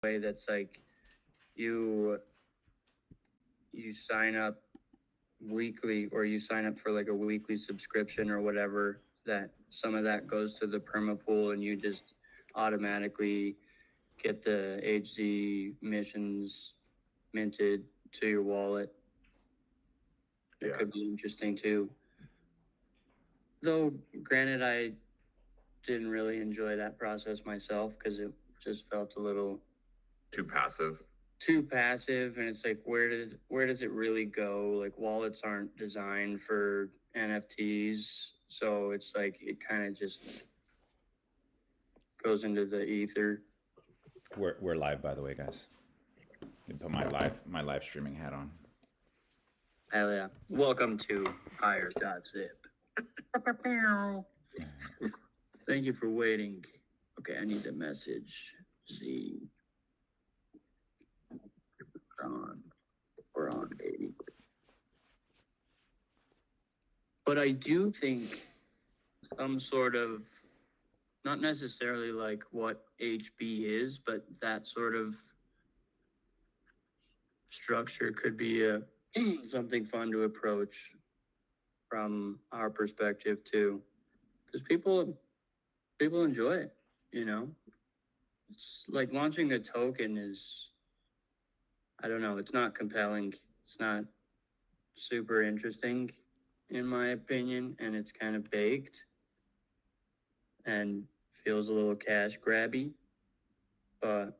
way that's like you you sign up weekly, or you sign up for like a weekly subscription or whatever, that some of that goes to the perma pool and you just automatically get the HZ missions minted to your wallet. It could be interesting too. Though, granted, I didn't really enjoy that process myself because it just felt a little Too passive. and it's like, where does it really go? Like, wallets aren't designed for NFTs, so it's like it kind of just goes into the ether. We're live, by the way, guys. Let me put my live streaming hat on. Hell yeah! Welcome to HIGHER.ZIP. Thank you for waiting. Okay, I need a message. Z. We're on, baby. But I do think some sort of, not necessarily like what HB is, but that sort of structure could be something fun to approach from our perspective too, because people enjoy it. You know, it's like launching a token is, I don't know, it's not compelling. It's not super interesting, in my opinion, and it's kind of baked and feels a little cash grabby. But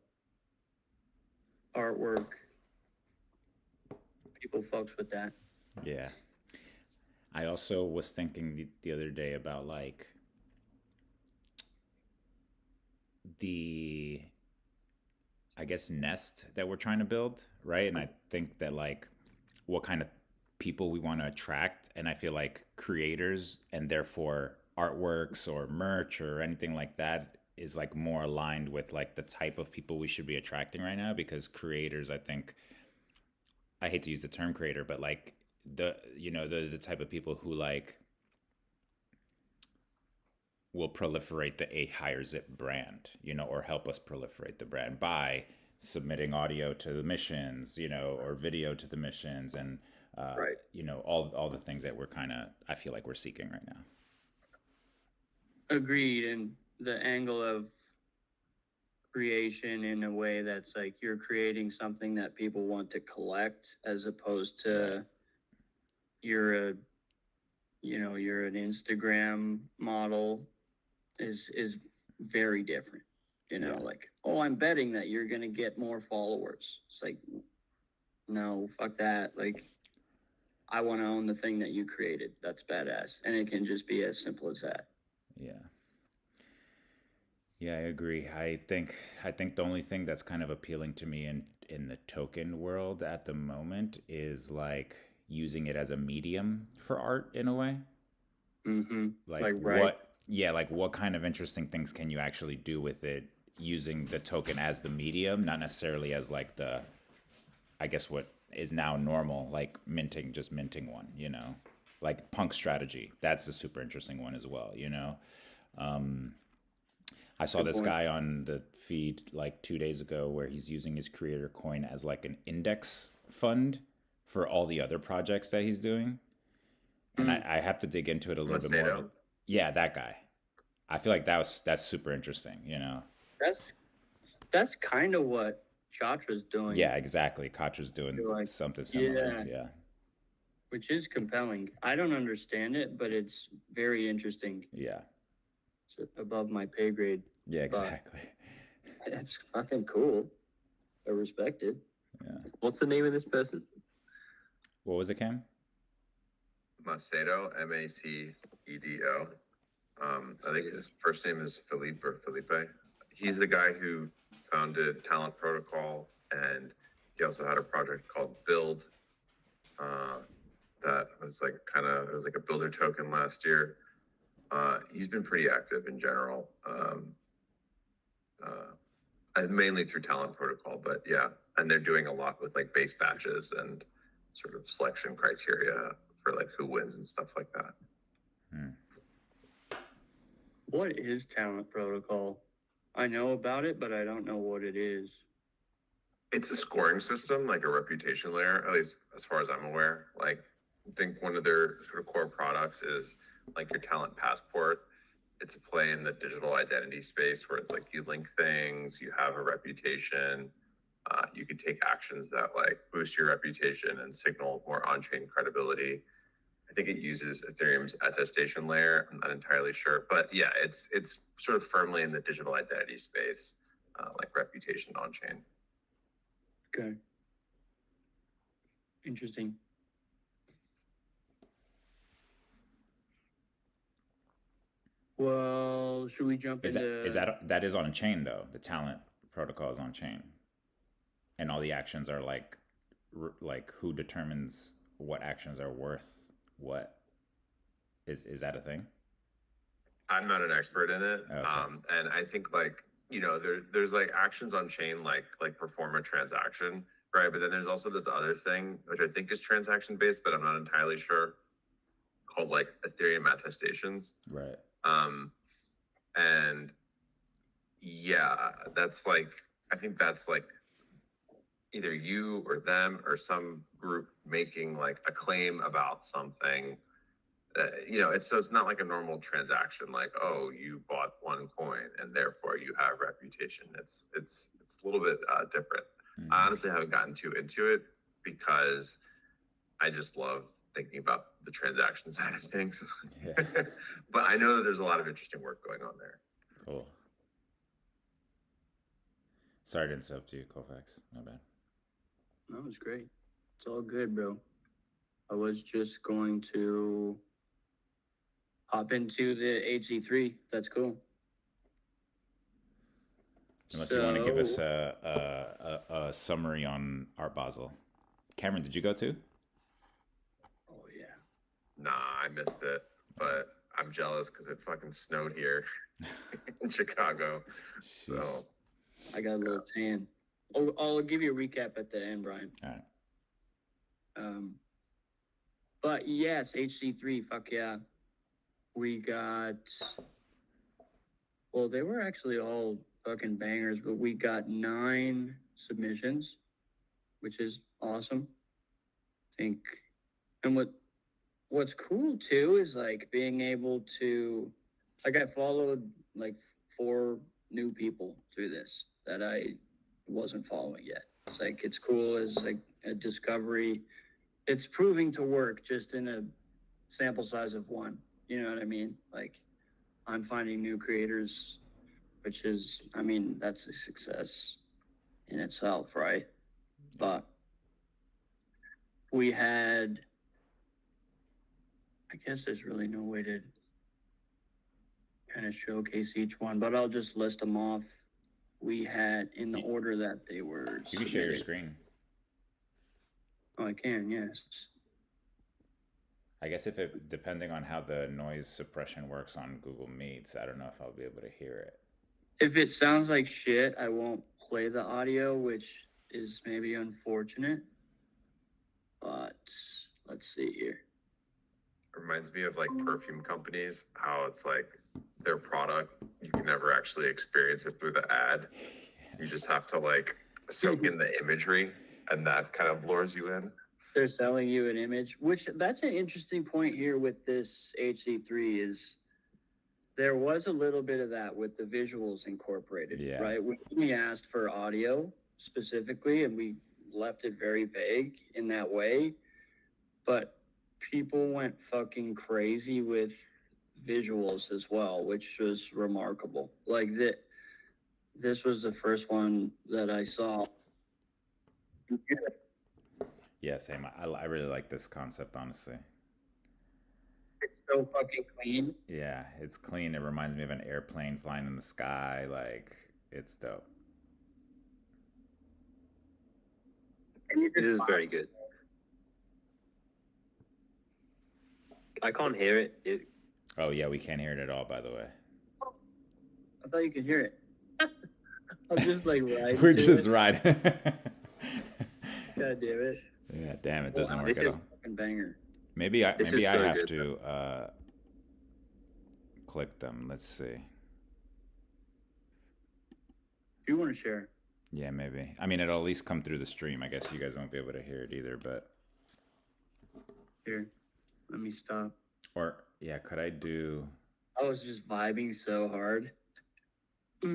artwork, people fucks with that. Yeah. I also was thinking the other day about like the, I guess, nest that we're trying to build, right? And I think that like what kind of people we want to attract. And I feel like creators and therefore artworks or merch or anything like that is like more aligned with like the type of people we should be attracting right now, because creators, I think, I hate to use the term creator, but like the type of people who like will proliferate the a higher zip brand, or help us proliferate the brand by submitting audio to the missions, or video to the missions, and Right. all the things that we're kind of, I feel like we're seeking right now. Agreed. And the angle of creation in a way that's like you're creating something that people want to collect, as opposed to you're a you're an Instagram model, is very different. Yeah. Like, oh, I'm betting that you're gonna get more followers. It's like, no, fuck that. Like, I want to own the thing that you created. That's badass, and it can just be as simple as that. Yeah. Yeah, I agree. I think the only thing that's kind of appealing to me in the token world at the moment is like using it as a medium for art in a way. Mm-hmm. Like Like, right. what, yeah, like what kind of interesting things can you actually do with it using the token as the medium, not necessarily as like the, I guess what is now normal, like just minting one, like punk strategy. That's a super interesting one as well. I saw Good this point. guy on the feed like 2 days ago where he's using his creator coin as like an index fund for all the other projects that he's doing. And Mm. I have to dig into it a little bit more. Macedo. Yeah, that guy. I feel like that's super interesting. That's kind of what Chatra's doing. Yeah, exactly. Kotra's I doing feel like, something similar. yeah, Yeah. which is compelling. I don't understand it, but it's very interesting. Yeah. It's above my pay grade, Yeah, but exactly. it's fucking cool. I respect it. Yeah. What's the name of this person? What was it, Cam? Macedo, Macedo. I think his first name is Philippe or Felipe. He's the guy who founded Talent Protocol, and he also had a project called Build. That was like it was like a builder token last year. He's been pretty active in general, and mainly through Talent Protocol, but yeah, and they're doing a lot with like base batches and sort of selection criteria for like who wins and stuff like that. What is Talent Protocol? I know about it, but I don't know what it is. It's a scoring system, like a reputation layer, at least as far as I'm aware. Like, I think one of their sort of core products is like your talent passport. It's a play in the digital identity space where it's like you link things, you have a reputation, you can take actions that like boost your reputation and signal more on-chain credibility. I think it uses Ethereum's attestation layer. I'm not entirely sure, but yeah, it's sort of firmly in the digital identity space, like reputation on-chain. Okay. Interesting. Well, should we jump Is into? that is on chain though? The talent protocol is on chain, and all the actions are like who determines what actions are worth what? Is that a thing? I'm not an expert in it, Okay. and I think like there's like actions on chain like perform a transaction, right? But then there's also this other thing which I think is transaction based, but I'm not entirely sure, called like Ethereum attestations. Right. And yeah, that's like I think that's like either you or them or some group making like a claim about something. So it's not like a normal transaction, like, oh, you bought one coin and therefore you have reputation. It's a little bit different. Mm-hmm. I honestly haven't gotten too into it because I just love thinking about the transaction side of things. Yeah. But I know that there's a lot of interesting work going on there. Cool. Sorry to interrupt you, Kofax. My bad. That was great. It's all good, bro. I was just going to hop into the HC3. That's cool. Unless you want to give us a summary on Art Basel. Cameron, did you go too? Oh yeah. Nah, I missed it, but I'm jealous because it fucking snowed here in Chicago. So I got a little tan. I'll give you a recap at the end, Brian. All right. But yes, HC3, fuck yeah. We got, well, they were actually all fucking bangers, but we got 9 submissions, which is awesome. I think, and what's cool too is like being able to, like I followed like 4 new people through this that I wasn't following yet. It's like, it's cool as like a discovery. It's proving to work just in a sample size of 1. You know what I mean? Like, I'm finding new creators, which is, I mean, that's a success in itself, right? But we had, I guess there's really no way to kind of showcase each one, but I'll just list them off. We had in the order that they were. You can share your screen. Oh, I can, yes. I guess depending on how the noise suppression works on Google Meets, I don't know if I'll be able to hear it. If it sounds like shit, I won't play the audio, which is maybe unfortunate. But let's see here. it reminds me of like perfume companies, how it's like their product, you can never actually experience it through the ad. You just have to like soak in the imagery, and that kind of lures you in. They're selling you an image, which that's an interesting point here with this HC3 is there was a little bit of that with the visuals incorporated, Yeah. right? We asked for audio specifically, and we left it very vague in that way, but people went fucking crazy with visuals as well, which was remarkable. Like this was the first one that I saw. Yeah, same. I really like this concept, honestly. It's so fucking clean. Yeah, it's clean. It reminds me of an airplane flying in the sky. Like, it's dope. It is very good. I can't hear it. Oh, yeah, we can't hear it at all, by the way. I thought you could hear it. I'm just like riding. We're just riding. God damn it. Yeah, damn, it doesn't work this at is all. fucking banger. Maybe I This is so have good, to click them. Let's see. If you want to share. Yeah, maybe. I mean, it'll at least come through the stream. I guess you guys won't be able to hear it either, but. Here, let me stop. Or, yeah, could I do. I was just vibing so hard. I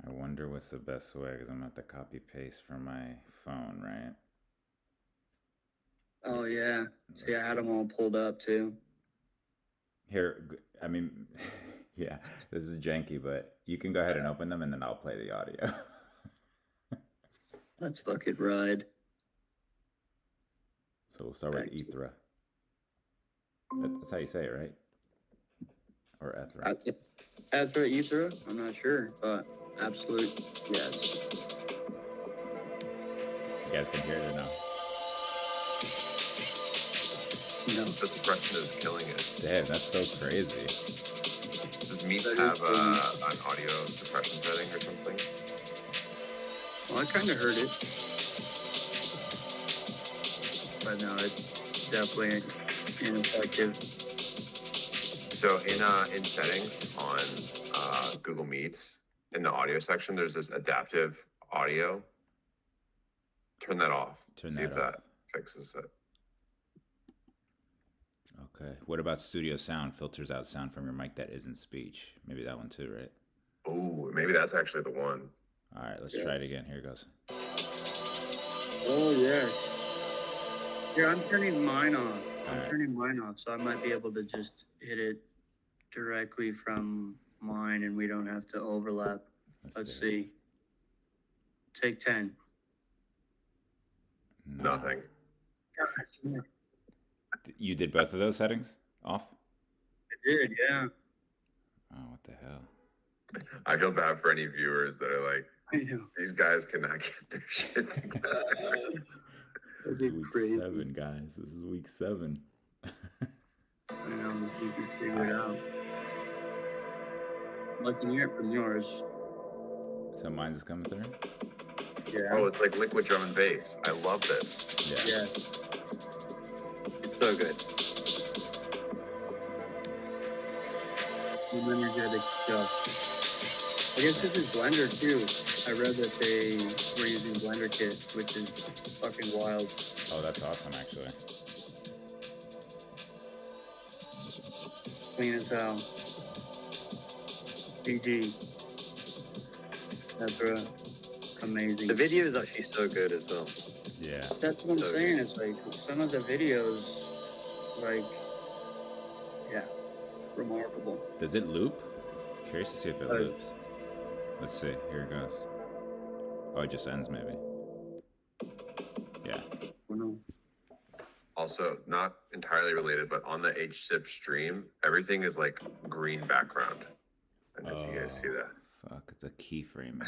wonder what's the best way, because I'm going to have to copy paste from my phone, right? Oh, yeah. See, I had them all pulled up, too. Here, I mean, yeah, this is janky, but you can go ahead and open them, and then I'll play the audio. Let's fucking ride. So we'll start with Ethra. That's how you say it, right? Or Ethra. Ethra, Ethra? I'm not sure, but absolute yes. You guys can hear it or no? No. The suppression is killing it. Damn, that's so crazy. Does Meat have an audio suppression setting or something? Well, I kind of heard it. But no, it's definitely ineffective. So in settings on Google Meets, in the audio section, there's this adaptive audio. Turn that off. See if that fixes it. Okay. What about studio sound? Filters out sound from your mic that isn't speech. Maybe that one too, right? Oh, maybe that's actually the one. All right, let's try it again. Here it goes. Oh, yes. Yeah, I'm turning mine off. Turning mine off, so I might be able to just hit it directly from mine and we don't have to overlap. Let's see. Take 10. No. Nothing. You did both of those settings off? I did, yeah. Oh, what the hell? I feel bad for any viewers that are like, I know. these guys cannot get their shit together. This is week 7, guys. This is week 7. I know, if you can figure it out. I can hear it from yours. So mine's is coming through? Yeah. Oh, it's like liquid drum and bass. I love this. Yeah. It's so good. Some energetic stuff. I guess this is Blender too. I read that they were using Blender Kit, which is fucking wild. Oh, that's awesome, actually. Clean as hell. GG. That's amazing. The video is actually so good as well. Yeah. That's what I'm So saying. It's like some of the videos, like, yeah, remarkable. Does it loop? Curious to see if it loops. Let's see. Here it goes. Oh, it just ends maybe. Yeah. Also, not entirely related, but on the HIGHER.ZIP stream, everything is like green background. I don't know if you guys see that. Fuck, the keyframing.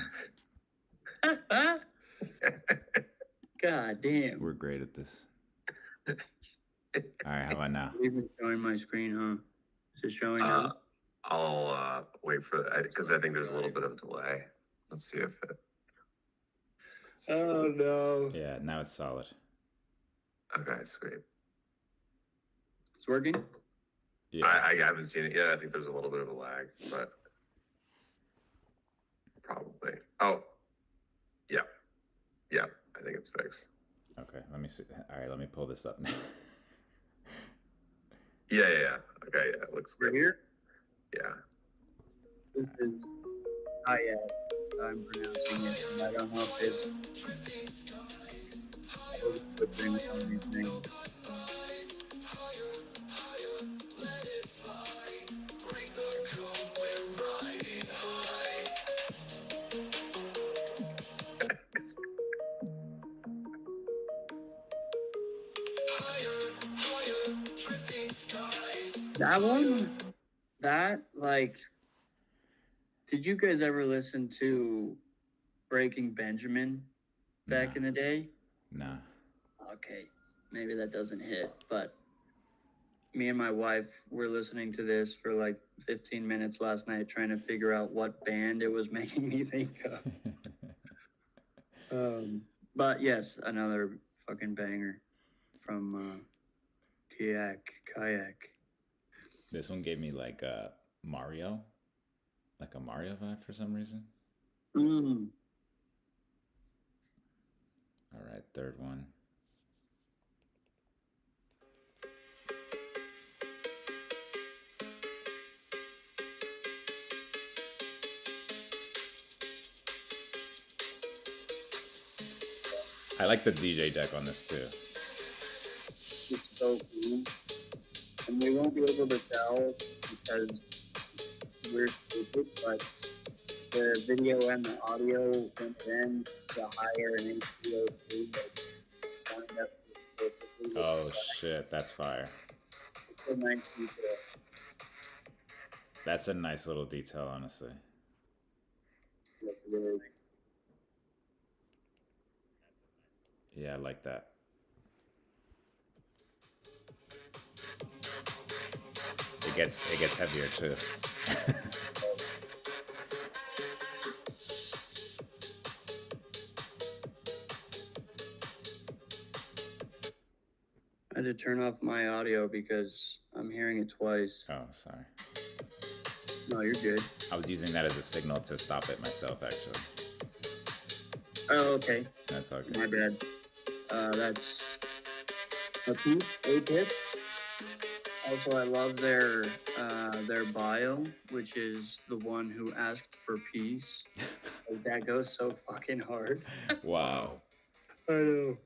God damn. We're great at this. All right, how about now? You've been showing my screen, huh? Is it showing now? I'll wait for that because I think there's a little bit of delay. Let's see if it. Oh no. Yeah, now it's solid. Okay, sweet. It's working? Yeah. I haven't seen it yet. I think there's a little bit of a lag, but probably. Oh, yeah. Yeah, I think it's fixed. Okay, let me see. All right, let me pull this up now. Yeah. Okay, yeah, it looks Right great. here? Yeah. This is HIGHER.ZIP. I'm pronouncing it, and I don't know if it's butchering some of these names. That one, did you guys ever listen to Breaking Benjamin back in the day? Nah. Okay, maybe that doesn't hit, but me and my wife were listening to this for like 15 minutes last night trying to figure out what band it was making me think of. But yes, another fucking banger from Kayak. This one gave me like Mario, like a Mario vibe for some reason. Mm. All right, third one. I like the DJ deck on this too. It's so cool. And we won't be able to tell because we're stupid, but the video and the audio went in the higher and HDO2 that lined up perfectly with Oh the track. shit, that's fire. It's a nice detail. That's a nice little detail, honestly. That's really nice. Yeah, I like that. It gets heavier too. I had to turn off my audio because I'm hearing it twice. Oh, sorry. No, you're good. I was using that as a signal to stop it myself, actually. Oh, okay. That's all good. My bad. That's a tip. Also, I love their bio, which is the one who asked for peace. Like, that goes so fucking hard. Wow. I know.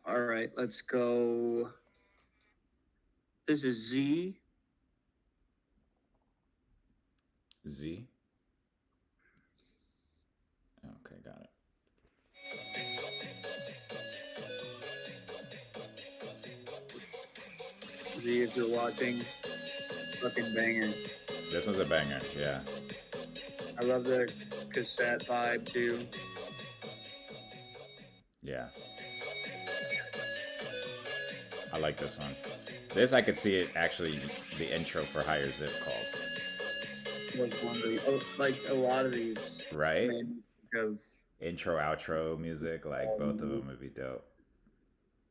All right, let's go. This is Z. Z. Okay, got it. Z, if you're watching, fucking banger. This one's a banger, yeah. I love the cassette vibe too. Yeah. I like this one. This I could see it actually the intro for Higher Zip calls. Was one of the, like a lot of these. Right? made me think of Intro, outro music, like both of them would be dope.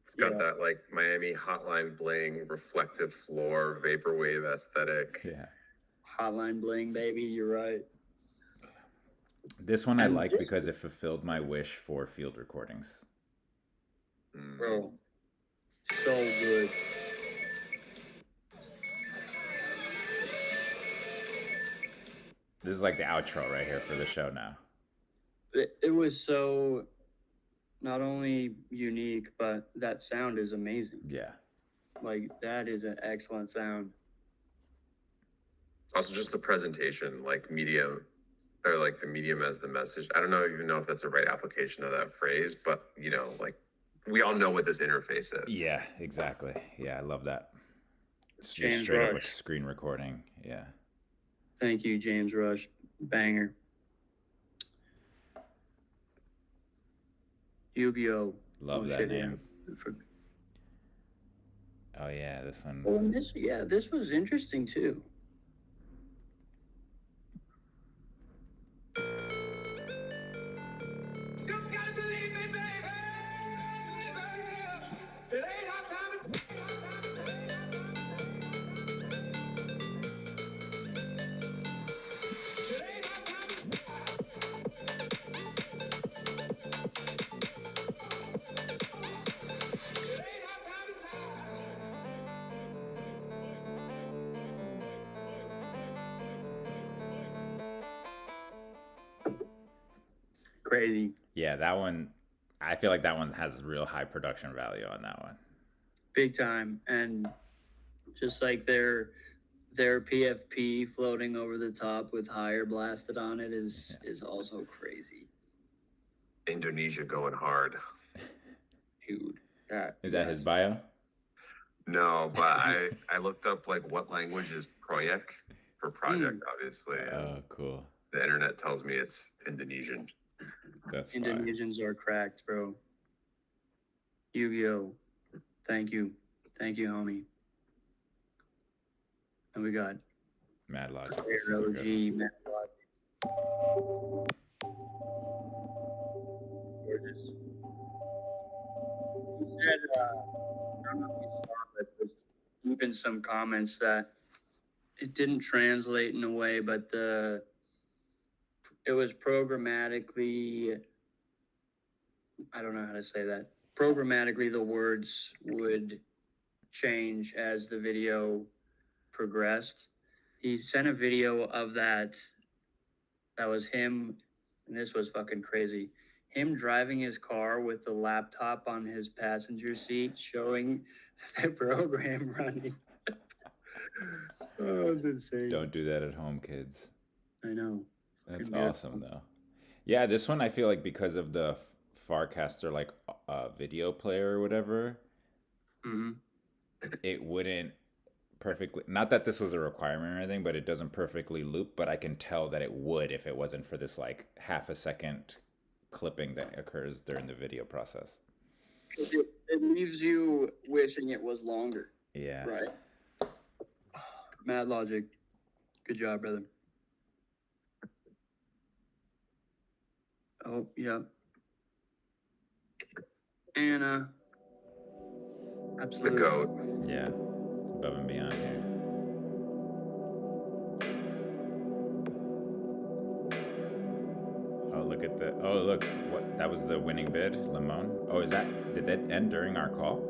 It's got that like Miami hotline bling, reflective floor, vaporwave aesthetic. Yeah. Hotline Bling, baby. You're right. This one I And like this- because it fulfilled my wish for field recordings. Bro, so good. This is like the outro right here for the show now. It was so not only unique, but that sound is amazing. Yeah. Like, that is an excellent sound. Also, just the presentation, like medium, or like the medium as the message. I don't even know if that's the right application of that phrase, but you know, like we all know what this interface is. Yeah, exactly. Yeah, I love that. It's James just straight up Rush. like screen recording. Yeah. Thank you, James Rush. Banger. Yu-Gi-Oh! Love that name. Oh yeah, this one's. Oh, and this was interesting too. Crazy. Yeah, that one. I feel like that one has real high production value on that one. Big time. And just like their PFP floating over the top with Higher blasted on it is also crazy. Indonesia going hard. Dude. Is that his bio? No, but I looked up like what language is project for project, obviously. Oh, cool. The internet tells me it's Indonesian. That's fine. Indonesians are cracked, bro. Yu-Gi-Oh! Thank you. Thank you, homie. And we got Mad Logic. This is a OG, good one. Mad Logic. Gorgeous. He said, I don't know if you saw, but there's even some comments that it didn't translate in a way, but it was programmatically, I don't know how to say that. Programmatically, the words would change as the video progressed. He sent a video of that. That was him, and this was fucking crazy. Him driving his car with the laptop on his passenger seat, showing the program running. Oh, it was insane. Don't do that at home, kids. I know. That's Could be awesome, though. Yeah, this one I feel like because of the Farcaster like video player or whatever, Mm-hmm. it wouldn't perfectly. Not that this was a requirement or anything, but it doesn't perfectly loop. But I can tell that it would if it wasn't for this like half a second clipping that occurs during the video process. It leaves you wishing it was longer. Yeah. Right. Mad logic. Good job, brother. Oh, yeah. Anna. The Absolutely. goat. Yeah. Above and beyond here. Oh, look at the. Oh, look. What? That was the winning bid, Limon. Oh, is that? Did that end during our call?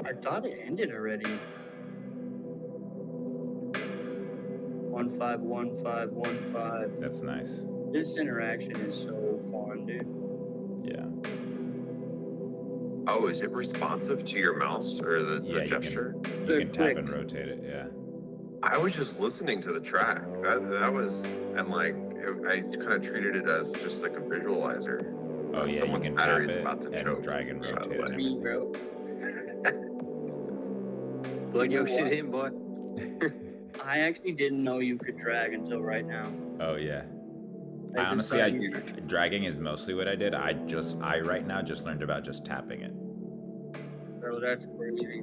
I thought it ended already. 151515. That's nice. This interaction is so fun, dude. Yeah. Oh, is it responsive to your mouse or the Yeah, gesture? You can tap Click. and rotate it. Yeah. I was just listening to the track. That was, and like, I kind of treated it as just like a visualizer. Oh yeah, you Someone's can tap battery's it about to and choke, drag and by the rotate and way. Me, everything. bro. Plug your shit in, boy. I actually didn't know you could drag until right now. Oh yeah. I I just honestly, thought you- dragging is mostly what I did. I right now just learned about just tapping it. Bro, that's crazy.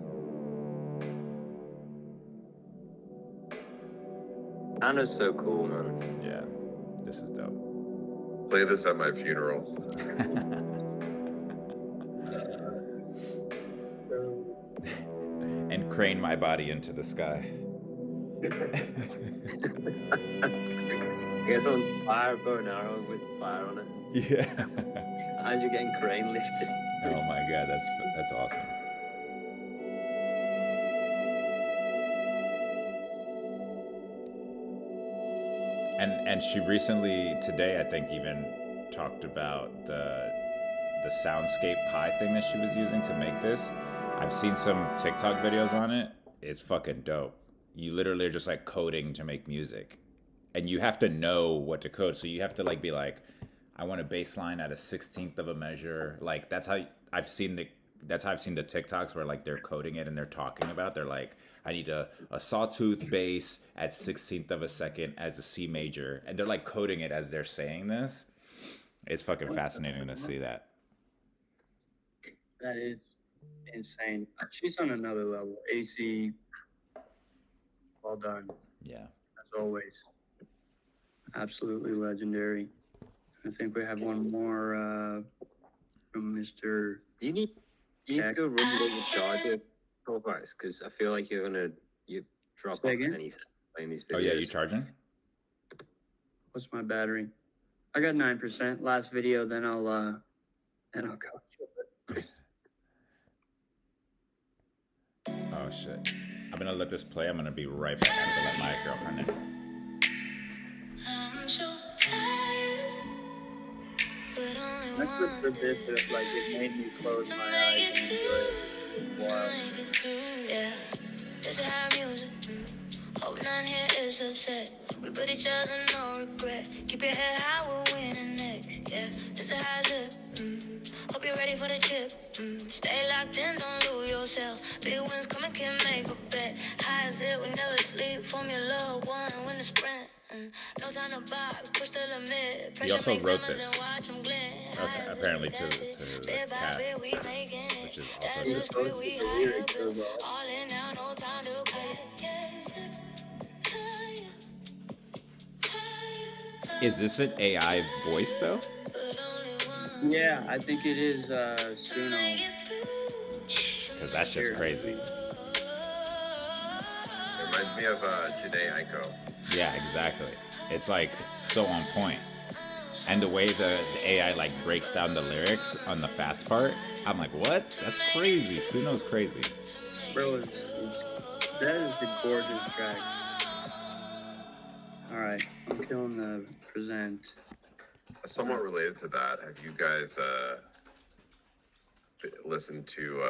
Anna's so cool, man. Yeah. This is dope. Play this at my funeral. And crane my body into the sky. I guess on fire, bow and arrow with fire on it. Yeah. As you're getting crane lifted. Oh my god, that's awesome. And she recently today I think even talked about the soundscape Pi thing that she was using to make this. I've seen some TikTok videos on it. It's fucking dope. You literally are just like coding to make music. And you have to know what to code. So you have to like be like, I want a bass line at a 16th of a measure. Like that's how I've seen the TikToks where like they're coding it and they're talking about. They're like, I need a sawtooth bass at 16th of a second as a C major. And they're like coding it as they're saying this. It's fucking fascinating to see that. That is insane. She's on another level. AC, well done, Yeah. as always. Absolutely legendary. I think we have one more from Mr. Do you need to go run the charger profiles? Because I feel like you drop Say off again? any second playing these videos. Oh yeah, you charging? What's my battery? I got 9%. Last video, then I'll go. Oh shit. I'm gonna let this play. I'm gonna be right back. I have to let my girlfriend in. I'm so tired, but only That's one just for this, but like it made me close to my make eyes it and enjoy through, it. to Wow. make it through, yeah. This is how music, hope none here is upset. We put each other no regret. Keep your head high, we're winning next, yeah. This is how zip, hope you're ready for the chip, Stay locked in, don't lose yourself. Big wins coming, can make a bet. High as it, we never sleep. Formula one, win the sprint. No time to box, push the limit. He also makes wrote diamonds this. and watch 'em glint. High as it, Apparently to that's it. the Bit by cast, bit, we making it. which is That's also the good. script, we The higher lyrics built. are well. All in now, no time to quit. Yeah, zip, higher, higher, Is this an AI voice though? but only one Yeah, I think it is to Suno. make it through. Because that's just crazy. It reminds me of Janae Aiko. Yeah, exactly. It's like so on point. And the way the AI like breaks down the lyrics on the fast part, I'm like, what? That's crazy. Suno's crazy. Bro, that is a gorgeous track. All right, I'm killing the present. Somewhat related to that, have you guys listened to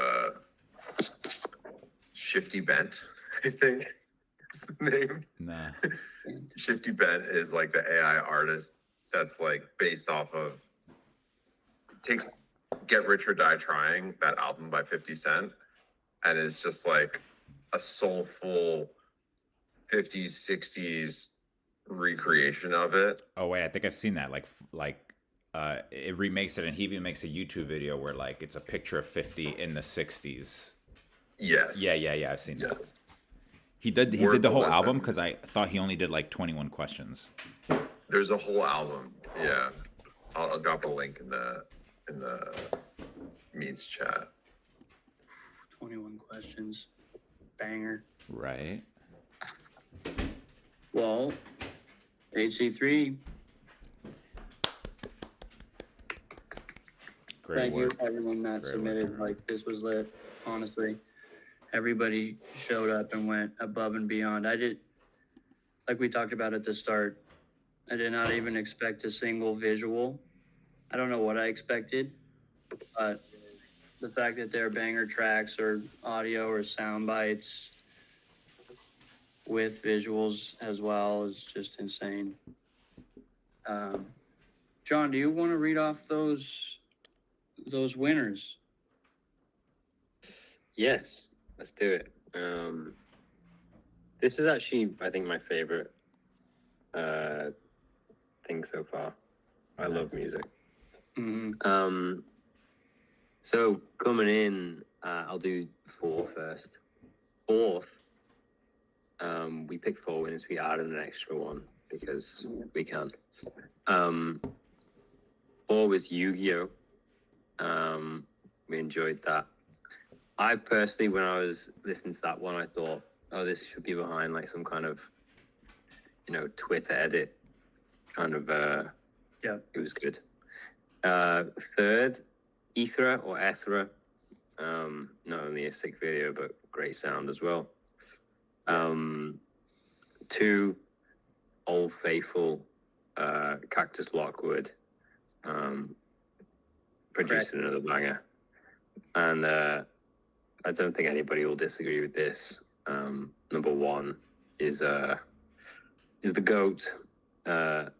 Shifty Bent? I think is the name. Nah. Shifty Bent is like the AI artist that's like based off of takes Get Rich or Die Trying, that album by 50 Cent, and it's just like a soulful 50s, 60s recreation of it. Oh wait, I think I've seen that. It remakes it, and he even makes a YouTube video where like it's a picture of 50 in the 60s. Yes. Yeah. I've seen that. Yes. He did Worth the a whole listen. album because I thought he only did like 21 questions. There's a whole album. Yeah. I'll drop a link in the meets chat. 21 questions. Banger. Right. Well, HC3, Great thank work. you everyone that Great submitted. work. Like, this was lit, honestly. Everybody showed up and went above and beyond. Like we talked about at the start, I did not even expect a single visual. I don't know what I expected, but the fact that they're banger tracks or audio or sound bites with visuals as well is just insane. John, do you want to read off those winners? Yes, let's do it. This is actually, I think, my favorite thing so far. I love music. Mm-hmm. So coming in, I'll do 4 first. 4th, we picked 4 winners. We added an extra one because we can. 4 was Yu-Gi-Oh. We enjoyed that. I personally, when I was listening to that one, I thought, oh, this should be behind like some kind of, Twitter edit kind of, Yeah. It was good. 3rd, Ethra or Ethra. Not only a sick video, but great sound as well. 2, Old Faithful, Cactus Lockwood, producing another banger. And I don't think anybody will disagree with this. Number 1 is the GOAT, Anna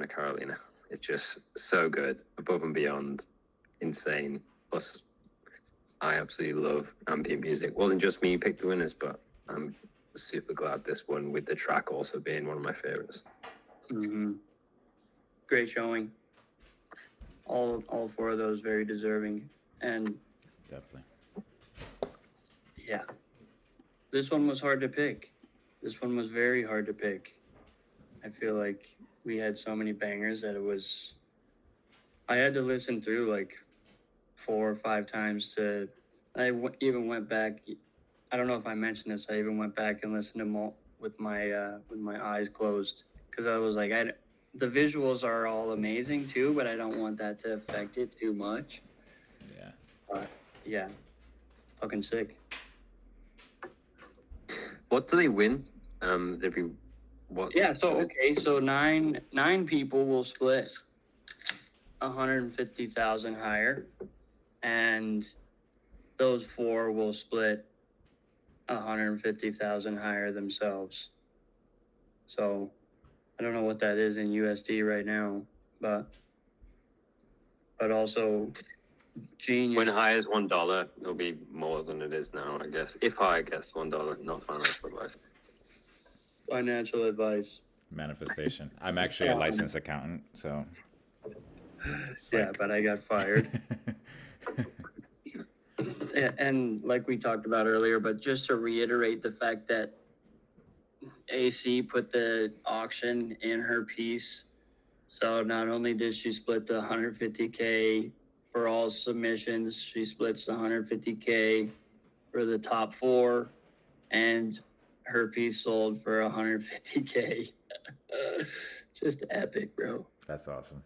Carolina. It's just so good, above and beyond, insane. Plus, I absolutely love ambient music. Wasn't just me who picked the winners, but I'm super glad this one, with the track also being one of my favorites. Mm-hmm. Great showing. All 4 of those very deserving. And Definitely. yeah, this one was hard to pick. This one was very hard to pick. I feel like we had so many bangers that I had to listen through like 4 or 5 times even went back. I don't know if I mentioned this. I even went back and listened to them with my eyes closed, because I was like, the visuals are all amazing too, but I don't want that to affect it too much. Yeah. Yeah, fucking sick. What do they win? There'd be what? Yeah, so nine people will split 150,000 higher, and those 4 will split 150,000 higher themselves. So I don't know what that is in USD right now, but also genius. When high is $1, it'll be more than it is now, I guess. If high, I guess $1, not financial advice. Financial advice. Manifestation. I'm actually a licensed accountant, so. Yeah, but I got fired. Yeah, and like we talked about earlier, but just to reiterate the fact that AC put the auction in her piece. So not only did she split the 150K for all submissions, she splits the 150K for the top 4, and her piece sold for 150K. Just epic, bro. That's awesome.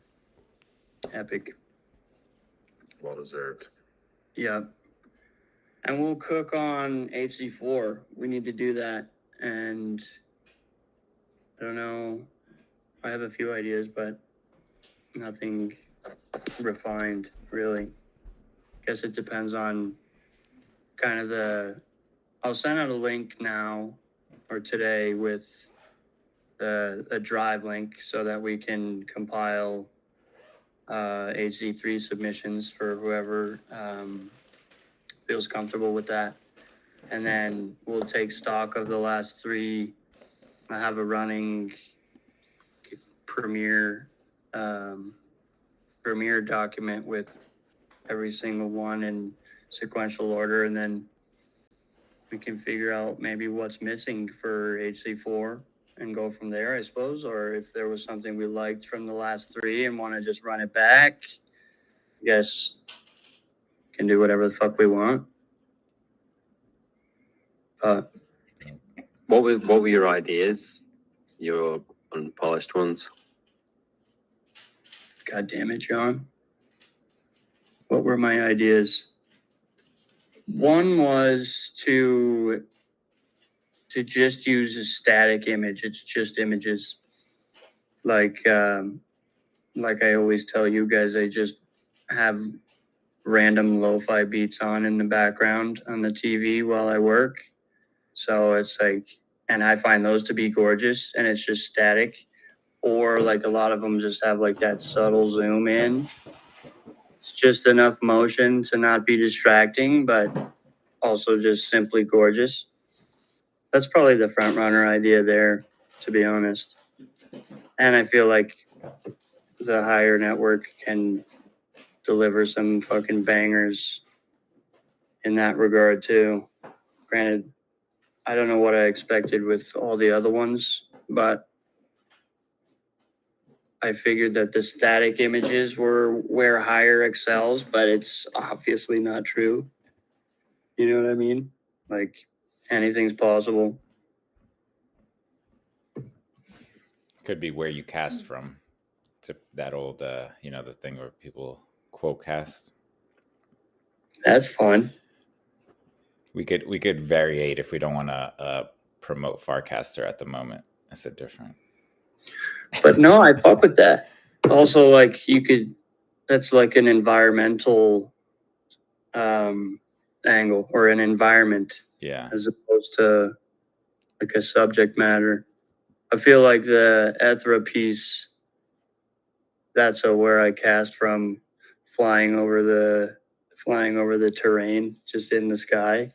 Epic. Well deserved. Yeah. And we'll cook on HC4. We need to do that. And I don't know. I have a few ideas, but nothing refined, really. Guess it depends on kind of I'll send out a link now or today with a drive link so that we can compile HC3 submissions for whoever feels comfortable with that. And then we'll take stock of the last three. I have a running Premiere document with every single one in sequential order, and then we can figure out maybe what's missing for HC4 and go from there, I suppose. Or if there was something we liked from the last three and want to just run it back, I guess can do whatever the fuck we want. What were your ideas? Your unpolished ones? God damn it, John. What were my ideas? One was to just use a static image. It's just images. Like I always tell you guys, I just have random lo-fi beats on in the background on the TV while I work. So it's like, and I find those to be gorgeous, and it's just static. Or like a lot of them just have like that subtle zoom in. It's just enough motion to not be distracting, but also just simply gorgeous. That's probably the front runner idea there, to be honest. And I feel like the higher network can deliver some fucking bangers in that regard too. Granted, I don't know what I expected with all the other ones, but I figured that the static images were where higher excels, but it's obviously not true. You know what I mean? Like anything's possible. Could be where you cast from. To that old, the thing where people quote cast. That's fun. We could variate if we don't want to promote Farcaster at the moment. That's a different. But no, I fuck with that. Also, like that's like an environmental angle or an environment. Yeah. As opposed to like a subject matter. I feel like the Ethra piece, that's where I cast from, flying over the terrain, just in the sky.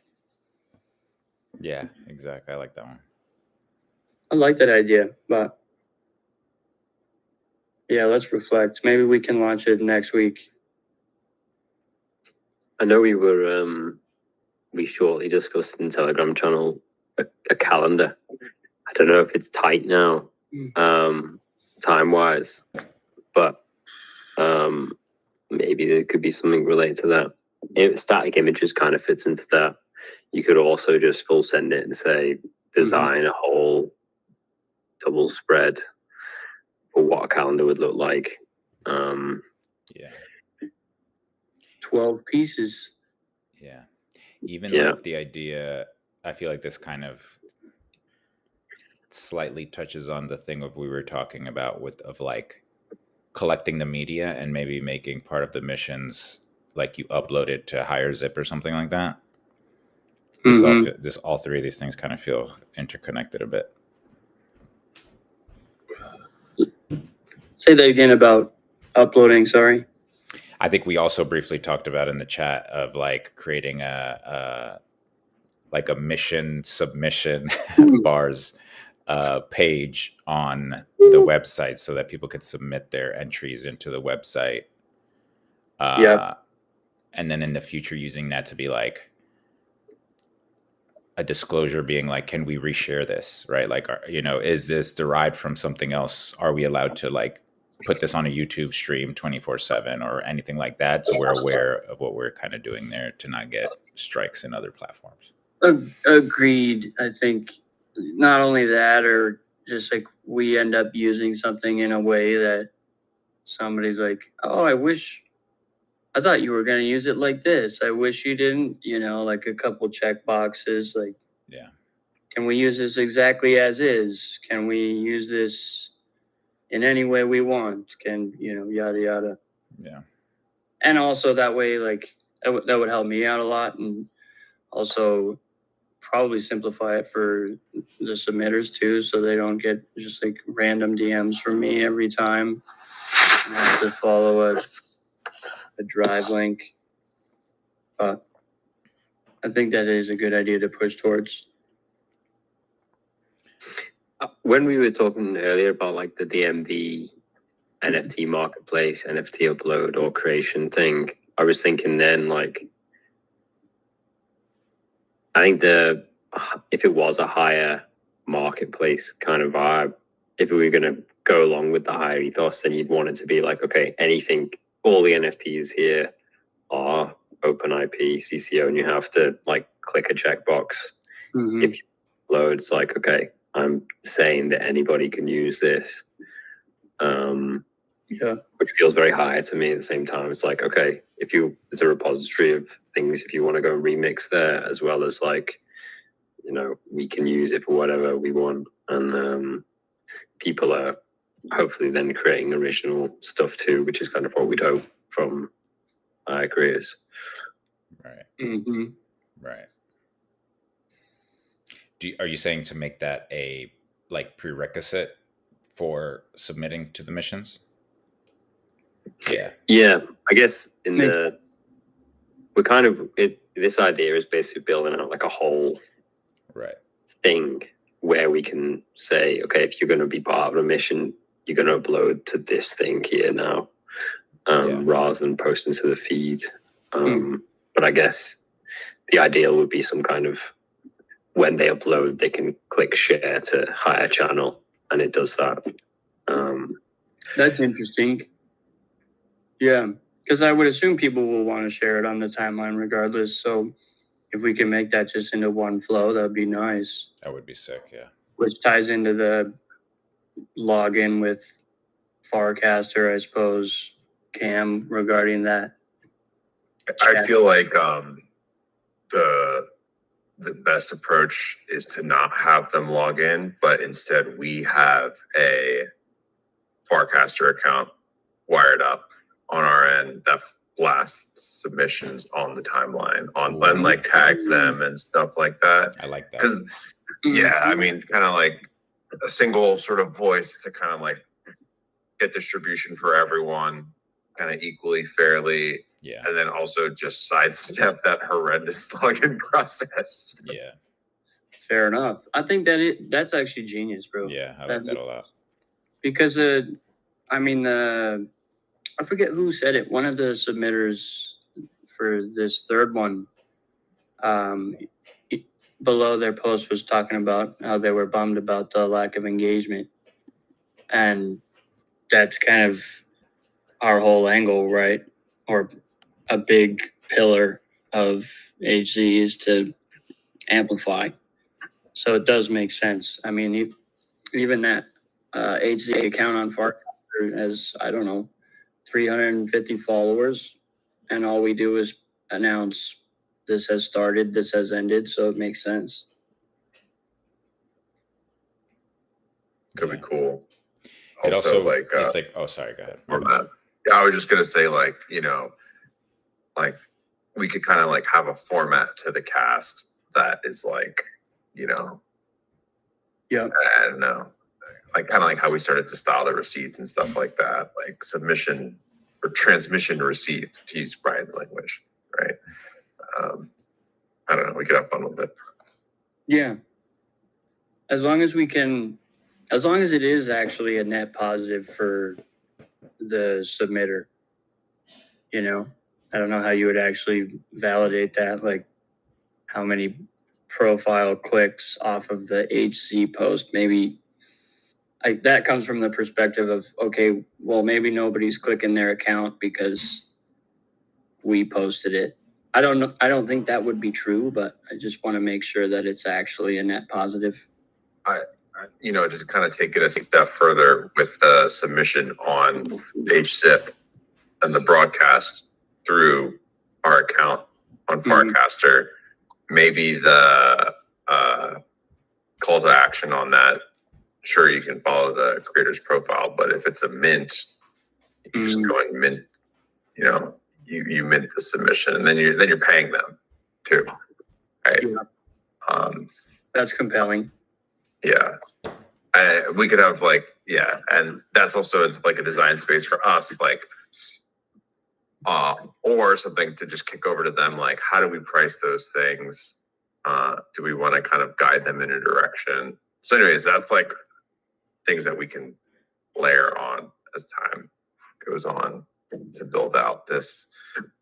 Yeah, exactly. I like that one. I like that idea, but yeah, let's reflect. Maybe we can launch it next week. I know we shortly discussed in the Telegram channel a calendar. I don't know if it's tight now, time wise, but maybe there could be something related to that. Static images kind of fits into that. You could also just full send it and say design a whole double spread for what a calendar would look like. Yeah. 12 pieces. Yeah. Even like the idea, I feel like this kind of slightly touches on the thing of we were talking about of like collecting the media and maybe making part of the missions like you upload it to HIGHER.ZIP or something like that. All three of these things kind of feel interconnected a bit. Say that again about uploading, sorry. I think we also briefly talked about in the chat of like creating a mission submission bars page on the website so that people could submit their entries into the website. And then in the future using that to be like a disclosure being like, can we reshare this, right? Like, is this derived from something else? Are we allowed to like put this on a YouTube stream 24/7 or anything like that? So we're aware of what we're kind of doing there to not get strikes in other platforms. Agreed. I think not only that, or just like we end up using something in a way that somebody's like, oh, I thought you were going to use it like this. I wish you didn't, like a couple check boxes. Like, Yeah. can we use this exactly as is? Can we use this in any way we want? Can, yada, yada. Yeah. And also that way, like, that would help me out a lot. And also probably simplify it for the submitters too, so they don't get just like random DMs from me every time. I have to follow a drive link. But I think that is a good idea to push towards. When we were talking earlier about like the DMV NFT marketplace, NFT upload or creation thing, I was thinking then like, I think if it was a higher marketplace kind of vibe, if we were going to go along with the higher ethos, then you'd want it to be like, okay, anything, all the NFTs here are open IP, CCO, and you have to like click a checkbox. Mm-hmm. If you upload, it's like, okay, I'm saying that anybody can use this. Yeah. Which feels very high to me at the same time. It's like, okay, it's a repository of things, if you want to go remix there, as well as like, we can use it for whatever we want. And people are hopefully then creating original stuff too, which is kind of what we'd hope from our creators. Right. Mm-hmm. Right. Are you saying to make that a like prerequisite for submitting to the missions? Yeah, I guess this idea is basically building out like a whole thing where we can say, okay, if you're going to be part of a mission, you're going to upload to this thing here now, rather than posting to the feed. But I guess the ideal would be some kind of, when they upload, they can click share to higher channel, and it does that. That's interesting. Yeah, because I would assume people will want to share it on the timeline regardless. So if we can make that just into one flow, that'd be nice. That would be sick, yeah. Which ties into the login with Farcaster, I suppose, Cam, regarding that. I feel like the best approach is to not have them log in, but instead we have a Farcaster account wired up on our end that blasts submissions on the timeline, and like tags them and stuff like that. I like that. Because I mean, kind of like a single sort of voice to kind of like get distribution for everyone kind of equally, fairly. Yeah. And then also just sidestep that horrendous login process. Yeah. Fair enough. I think that's actually genius, bro. Yeah, I like that a lot. Because I forget who said it. One of the submitters for this third one, below their post was talking about how they were bummed about the lack of engagement. And that's kind of our whole angle, right? Or a big pillar of HZ is to amplify. So it does make sense. I mean, even that HZ account on Farcaster has, I don't know, 350 followers, and all we do is announce this has started, this has ended, so it makes sense. Could be cool. It also like it's like, oh, sorry, go ahead. Yeah, I was just gonna say, like, like we could kind of like have a format to the cast that is like, yeah, I don't know, like kind of like how we started to style the receipts and stuff like that, like submission or transmission receipts, to use Brian's language, right? I don't know, we could have fun with it. Yeah, as long as it is actually a net positive for the submitter, I don't know how you would actually validate that, like how many profile clicks off of the HC post. Maybe that comes from the perspective of, okay, well, maybe nobody's clicking their account because we posted it. I don't know. I don't think that would be true, but I just want to make sure that it's actually a net positive. I you know, to kind of take it a step further with the submission on HZip and the broadcast through our account on Farcaster, maybe the call to action on that, sure, you can follow the creator's profile, but if it's a mint, you just go and mint, you know, you mint the submission, and then you're paying them too, right? Yeah. That's compelling. Yeah. We could have like, yeah, and that's also like a design space for us, like, or something to just kick over to them, like, how do we price those things? Do we want to kind of guide them in a direction? So anyways, that's like things that we can layer on as time goes on to build out this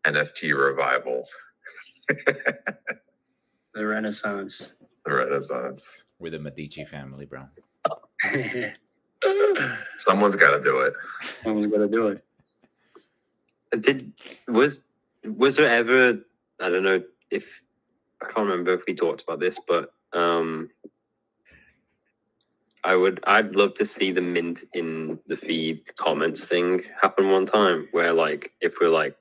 NFT revival. The Renaissance. The Renaissance. We're the Medici family, bro. Someone's got to do it. Someone's got to do it. Was there ever, I don't know if, I can't remember if we talked about this, but I'd love to see the mint in the feed comments thing happen one time, where like if the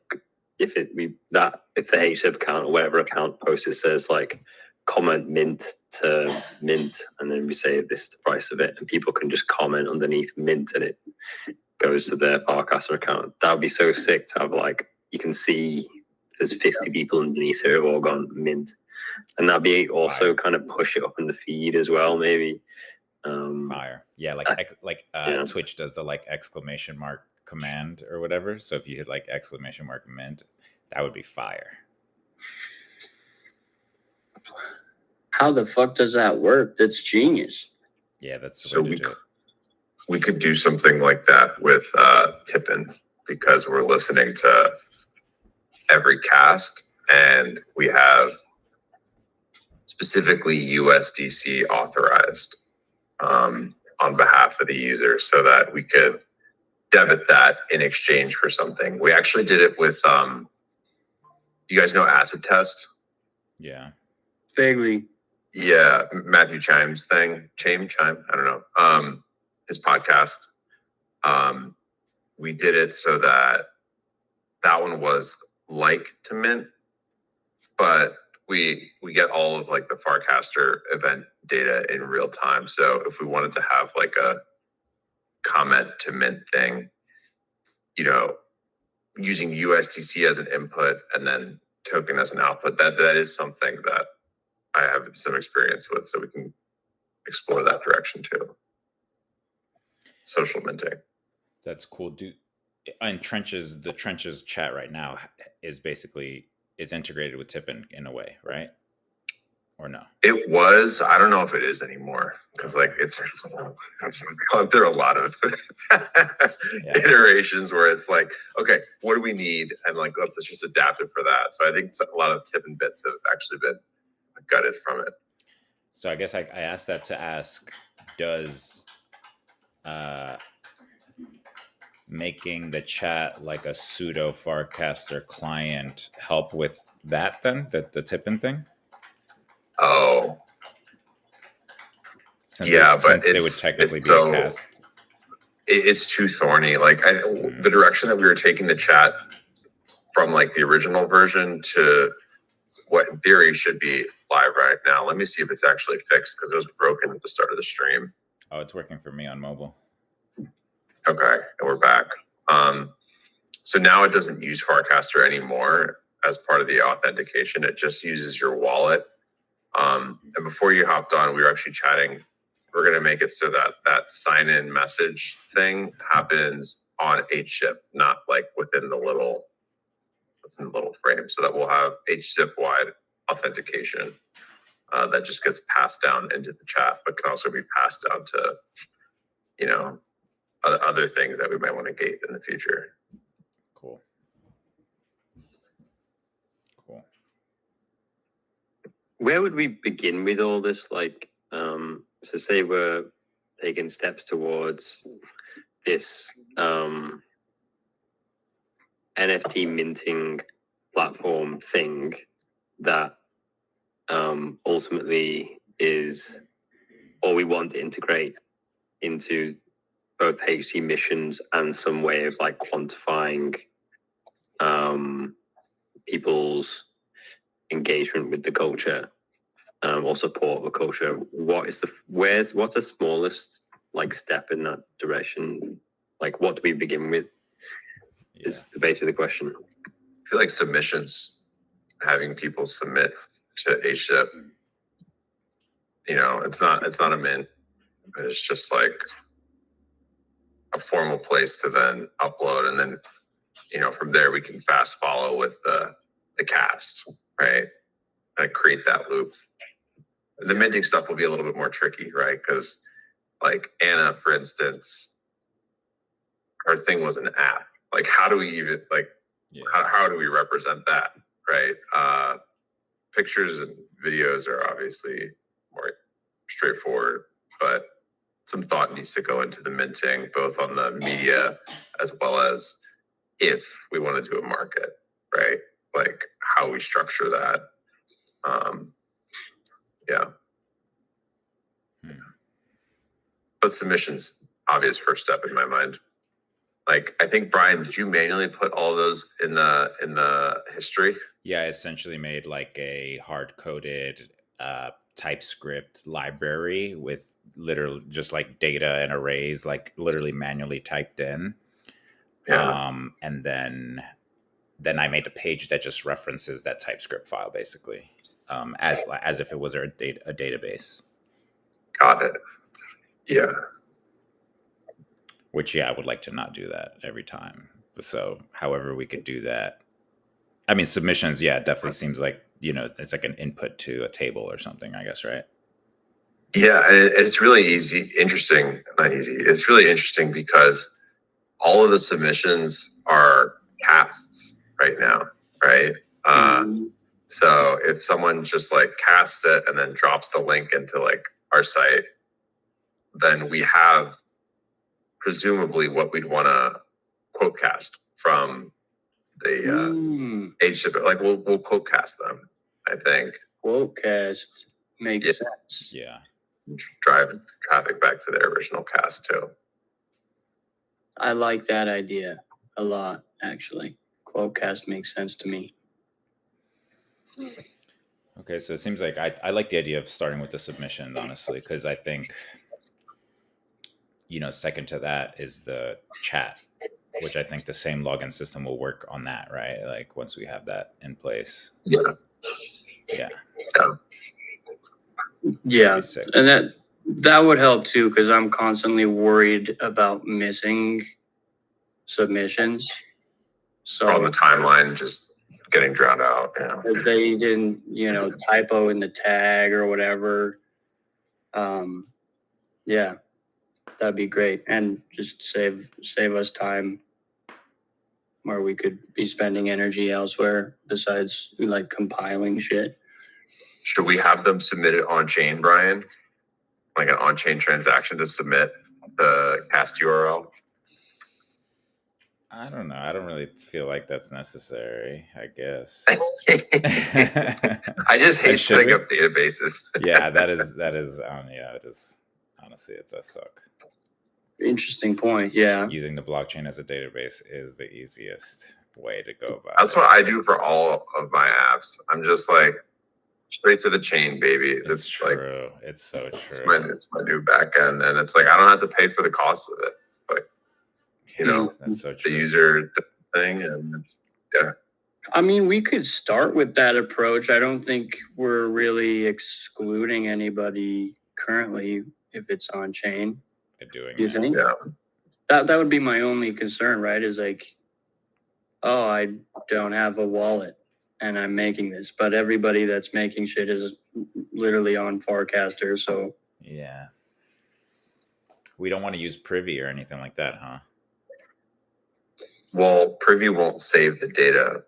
HZip account or whatever account posts, it says like comment mint to mint, and then we say this is the price of it, and people can just comment underneath mint, and it goes to their Farcaster account. That would be so sick to have, like, you can see there's 50 people underneath who have all gone mint, and that'd be also kind of push it up in the feed as well, maybe. Fire. Yeah, Twitch does the like exclamation mark command or whatever. So if you hit like exclamation mark mint, that would be fire. How the fuck does that work? That's genius. Yeah, that's the So way to do it. We could do something like that with Tippin, because we're listening to every cast, and we have specifically USDC authorized on behalf of the user, so that we could debit that in exchange for something. We actually did it with you guys know Acid Test? Yeah. Vaguely. Yeah, Matthew Chime's thing. Chime, I don't know. His podcast. We did it so that one was like to mint, but we get all of like the Farcaster event data in real time. So if we wanted to have like a comment to mint thing, you know, using USDC as an input and then token as an output, that is something that I have some experience with, so we can explore that direction too. Social minting. That's cool. And the Trenches chat right now is integrated with Tippin in a way, right? Or no? It was. I don't know if it is anymore, because like it's gone through a lot of iterations where it's like, okay, what do we need, and like let's just adapt it for that. So I think a lot of Tippin bits have actually been gutted from it. So I guess I asked that to ask, does making the chat like a pseudo Farcaster client help with that then, the Tippin thing? Oh, since it would technically be a cast. It's too thorny. Like the direction that we were taking the chat from like the original version to what in theory should be live right now. Let me see if it's actually fixed, because it was broken at the start of the stream. Oh, it's working for me on mobile. Okay, and we're back. So now it doesn't use Farcaster anymore as part of the authentication. It just uses your wallet. And before you hopped on, we were actually chatting. We're going to make it so that that sign-in message thing happens on HZip, not like within the little frame, so that we'll have HZip-wide authentication that just gets passed down into the chat, but can also be passed down to, you know, other things that we might want to gate in the future. Cool. Where would we begin with all this? Like, so say we're taking steps towards this NFT minting platform thing that ultimately is or we want to integrate into both HC missions and some way of like quantifying people's engagement with the culture, or support the culture. What's the smallest like step in that direction? Like, what do we begin with? Yeah. Is the base of the question. I feel like submissions, having people submit to HIGHER.ZIP, it's not a mint, but it's just like a formal place to then upload, and then from there we can fast follow with the cast, right? And create that loop. The minting stuff will be a little bit more tricky, right? Because like Anna, for instance, her thing was an app. Like, how do we even how do we represent that, right? Pictures and videos are obviously more straightforward, but some thought needs to go into the minting, both on the media as well as if we want to do a market, right? Like how we structure that. Yeah. But submissions, obvious first step in my mind. Like, I think, Brian, did you manually put all those in the history? Yeah, I essentially made like a hard-coded TypeScript library with literally just like data and arrays, like literally manually typed in. Yeah. And then I made a page that just references that TypeScript file, basically, as if it was a database. Got it. Yeah. Which, yeah, I would like to not do that every time. So, however we could do that. I mean, submissions, yeah, it definitely seems like, it's like an input to a table or something, I guess, right? Yeah, and it's really interesting. Not easy. It's really interesting because all of the submissions are casts right now, right? So if someone just like casts it and then drops the link into like our site, then we have presumably what we'd want to quote cast from the HIGHER.ZIP. Like we'll quote cast them, I think. Quote cast makes sense. Yeah. Drive traffic back to their original cast too. I like that idea a lot, actually. Quote cast makes sense to me. Okay, so it seems like I like the idea of starting with the submission, honestly, because I think, second to that is the chat, which I think the same login system will work on that, right? Like once we have that in place. Yeah. Yeah. Yeah, and that would help too, because I'm constantly worried about missing submissions. So on the timeline, just getting drowned out. Yeah. If they didn't, typo in the tag or whatever. Yeah, that'd be great, and just save us time where we could be spending energy elsewhere besides like compiling shit. Should we have them submit it on chain, Brian? Like an on chain transaction to submit the cast URL? I don't know. I don't really feel like that's necessary, I guess. I just hate setting up databases. Yeah, that is, it is, honestly, it does suck. Interesting point. Yeah. Using the blockchain as a database is the easiest way to go about That's what I do for all of my apps. I'm just like, straight to the chain, baby. It's true. Like, it's so true. It's my new backend, and it's like I don't have to pay for the cost of it. It's like, that's so true. The user thing, and it's I mean, we could start with that approach. I don't think we're really excluding anybody currently if it's on chain. You think? Yeah. That would be my only concern, right? Is like, oh, I don't have a wallet and I'm making this, but everybody that's making shit is literally on Farcaster, so yeah. We don't want to use Privy or anything like that, huh? Well, Privy won't save the data.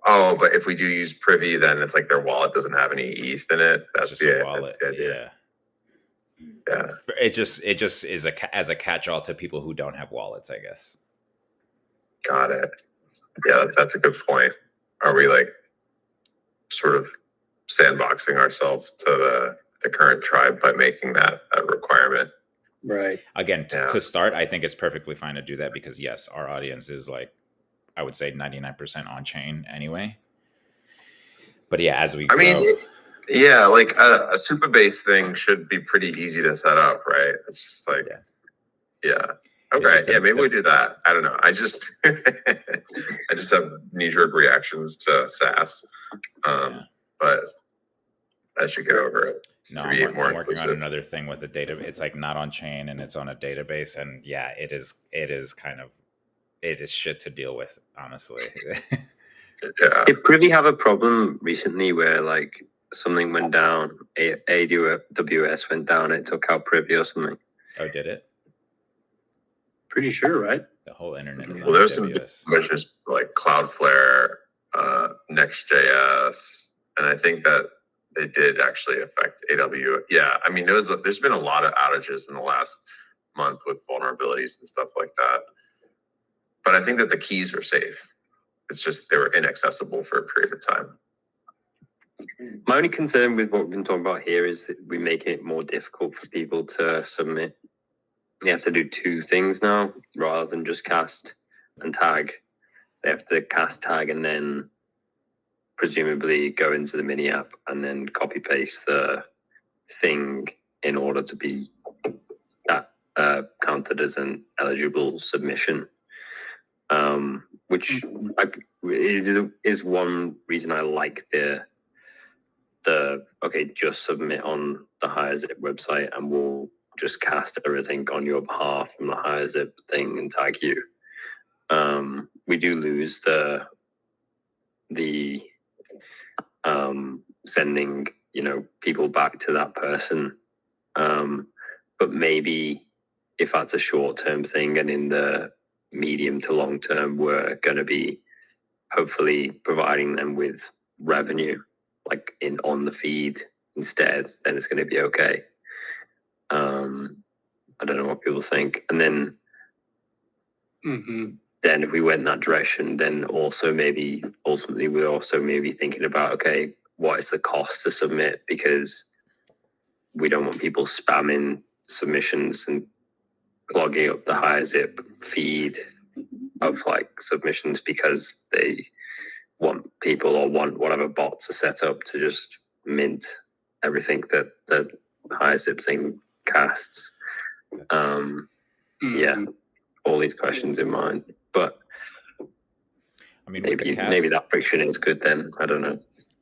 Oh, but if we do use Privy, then it's like their wallet doesn't have any ETH in it. That's just a wallet. That's the idea. Yeah. It just is as a catch-all to people who don't have wallets, I guess. Got it. Yeah, that's a good point. Are we like sort of sandboxing ourselves to the current tribe by making that a requirement. Right. Again, Yeah. to start, I think it's perfectly fine to do that because yes, our audience is like, I would say 99% on chain anyway. But yeah, as we grow, yeah, like a super base thing should be pretty easy to set up, right? It's just like, yeah. Okay, yeah, maybe we do that. I don't know. I just have knee-jerk reactions to SaaS, but I should get over it. No, I'm working on another thing with the data. It's like not on chain and it's on a database, and yeah, it is shit to deal with, honestly. Yeah. Did Privy have a problem recently where like something went down, AWS went down, it took out Privy or something? Oh, did it? Pretty sure, right? The whole internet is on Well, there's some AWS. measures like Cloudflare, Next.js, and I think that they did actually affect AWS. Yeah, I mean, there's been a lot of outages in the last month with vulnerabilities and stuff like that. But I think that the keys are safe. It's just they were inaccessible for a period of time. My only concern with what we've been talking about here is that we make it more difficult for people to submit. They have to do two things now rather than just cast and tag. They have to cast, tag, and then presumably go into the mini app and then copy paste the thing in order to be counted as an eligible submission. Which is one reason I like the okay, just submit on the HIGHER.ZIP website and we'll just cast everything on your behalf from the HIGHER.ZIP thing and tag you. We do lose the sending, people back to that person. But maybe if that's a short-term thing and in the medium to long term, we're going to be hopefully providing them with revenue, like on the feed instead, then it's going to be okay. I don't know what people think. And then, then if we went in that direction, then also maybe ultimately we're also maybe thinking about, okay, what is the cost to submit? Because we don't want people spamming submissions and clogging up the HIGHER.ZIP feed of like submissions because they want people or want whatever bot to set up to just mint everything that the HIGHER.ZIP thing casts. Yeah, all these questions in mind, but I mean, maybe that friction is good then. I don't know.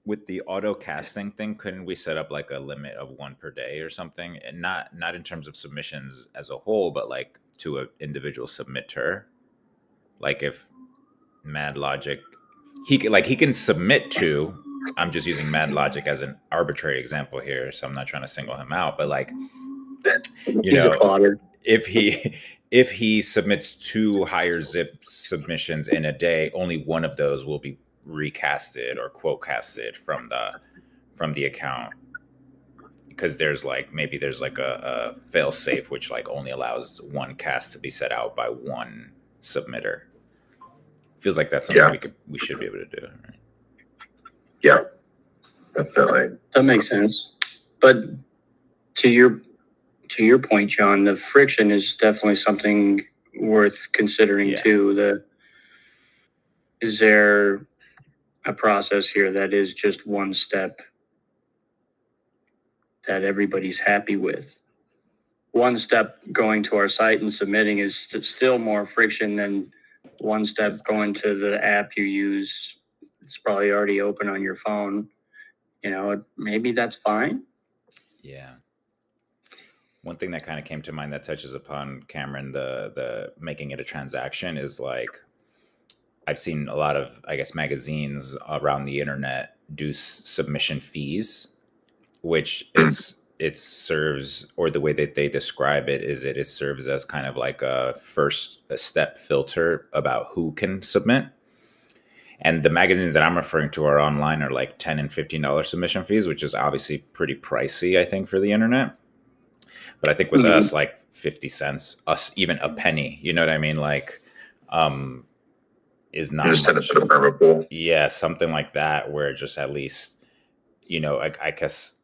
With the auto casting thing, couldn't we set up like a limit of one per day or something? And not in terms of submissions as a whole, but like to an individual submitter. Like if Mad Logic, he can submit to. I'm just using Mad Logic as an arbitrary example here, so I'm not trying to single him out. But like, if he submits 2 HIGHER.ZIP submissions in a day, only one of those will be recasted or quote casted from the account, because there's like a fail safe which like only allows one cast to be set out by one submitter. Feels like that's something we should be able to do, right? Yeah, definitely. That makes sense. But to your point, John, the friction is definitely something worth considering too. Is there a process here that is just one step that everybody's happy with? One step going to our site and submitting is still more friction than one step going to the app you use. It's probably already open on your phone. Maybe that's fine. Yeah. One thing that kind of came to mind that touches upon Cameron, the making it a transaction, is like I've seen a lot of, I guess, magazines around the internet do submission fees, which it serves, or the way that they describe it is it serves as kind of like a step filter about who can submit. And the magazines that I'm referring to are online are like $10 and $15 submission fees, which is obviously pretty pricey, I think, for the internet. But I think with us, like 50 cents, even a penny, you know what I mean? Like, is not just send it to the perma pool. Yeah, something like that, where just at least, I guess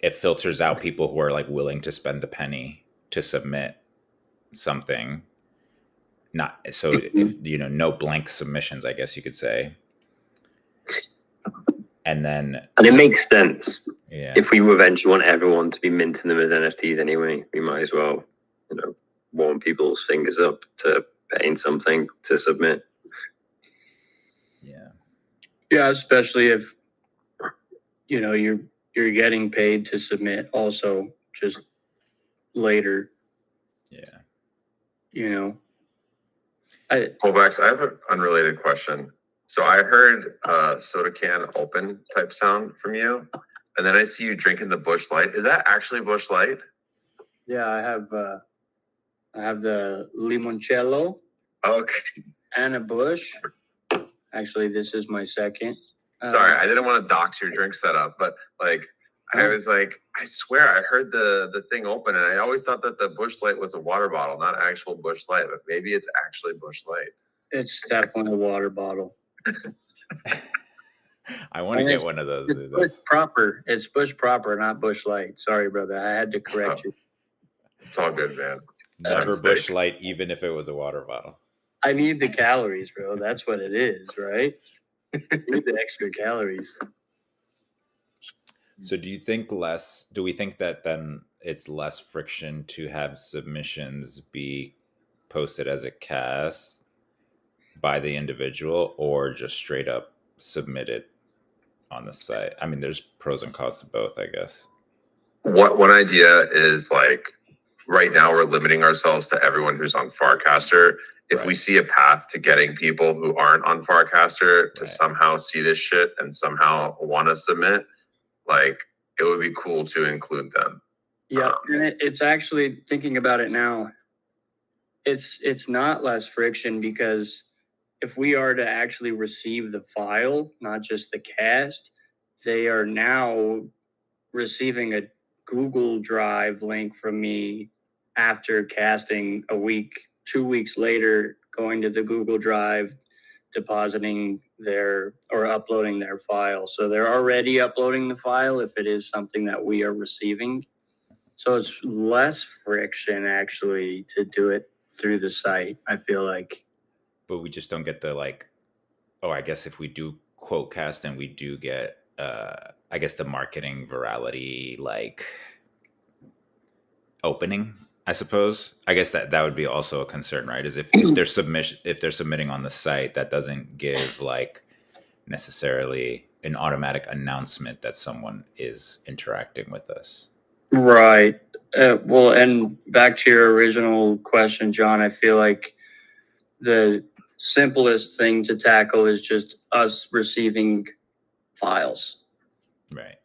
it filters out people who are like willing to spend the penny to submit something. Not so if no blank submissions, I guess you could say. And it makes sense. Yeah. If we eventually want everyone to be minting them as NFTs anyway, we might as well, warm people's fingers up to paying something to submit. Yeah. Yeah, especially if you're getting paid to submit also just later. Yeah. Kovacs, I have an unrelated question. So I heard soda can open type sound from you, and then I see you drinking the Busch Light. Is that actually Busch Light? Yeah, I have the limoncello. Okay. And a Busch. Actually, this is my second. Sorry, I didn't want to dox your drink setup, but like I was like, I swear I heard the thing open, and I always thought that the Busch Light was a water bottle, not actual Busch Light, but maybe it's actually Busch Light. It's definitely a water bottle. I want to get one of those. It's Busch proper. It's Busch proper, not Busch Light. Sorry, brother. I had to correct you. It's all good, man. Never Busch Light, even if it was a water bottle. I need the calories, bro. That's what it is, right? I need the extra calories. So do we think that then it's less friction to have submissions be posted as a cast by the individual or just straight up submitted on the site? I mean, there's pros and cons to both, I guess. One idea is like right now we're limiting ourselves to everyone who's on Farcaster. If we see a path to getting people who aren't on Farcaster to somehow see this shit and somehow want to submit, like it would be cool to include them. Yeah, and it's actually, thinking about it now, it's not less friction, because if we are to actually receive the file, not just the cast, they are now receiving a Google Drive link from me after casting a week, 2 weeks later, going to the Google Drive, depositing or uploading their file. So they're already uploading the file if it is something that we are receiving. So it's less friction actually to do it through the site, I feel like. But we just don't get the I guess if we do quote cast and we do get I guess the marketing virality opening, I suppose. I guess that would be also a concern, right? Is if they're submitting on the site, that doesn't give necessarily an automatic announcement that someone is interacting with us. Right. Well, and back to your original question, John, I feel like the simplest thing to tackle is just us receiving files. Right.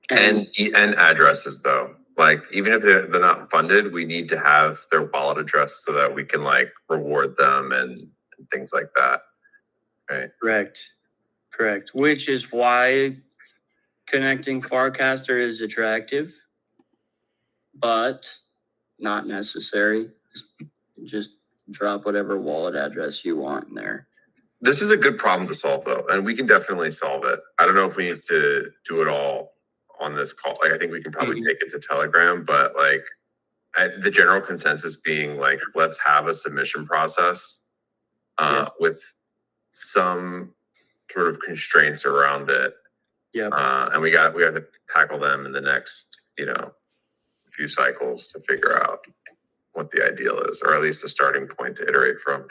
And addresses, though. Like, even if they're not funded, we need to have their wallet address so that we can reward them and things like that. Right. Correct. Which is why connecting Farcaster is attractive, but not necessary. Just drop whatever wallet address you want in there. This is a good problem to solve, though, and we can definitely solve it. I don't know if we need to do it all on this call. I think we can probably take it to Telegram, but the general consensus being let's have a submission process with some sort of constraints around it. Yeah. And we have to tackle them in the next, few cycles to figure out what the ideal is, or at least a starting point to iterate from.